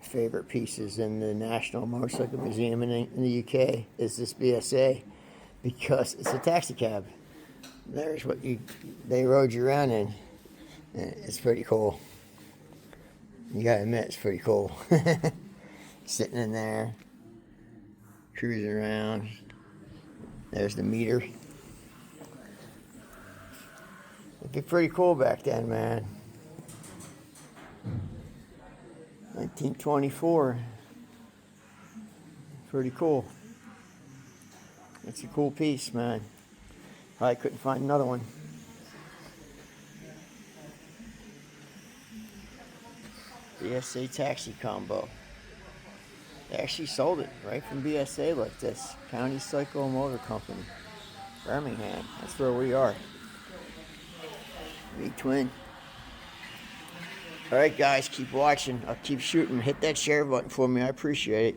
favorite pieces in the National Motorcycle Museum in the UK is this BSA, because it's a taxi cab. There's what they rode you around in. And it's pretty cool. You gotta admit, it's pretty cool. Sitting in there, cruising around. There's the meter. It'd be pretty cool back then, man. 1924. Pretty cool. It's a cool piece, man. I couldn't find another one. BSA taxi combo. They actually sold it right from BSA like this. County Cycle Motor Company. Birmingham. That's where we are. V-twin. Alright guys, keep watching. I'll keep shooting. Hit that share button for me. I appreciate it.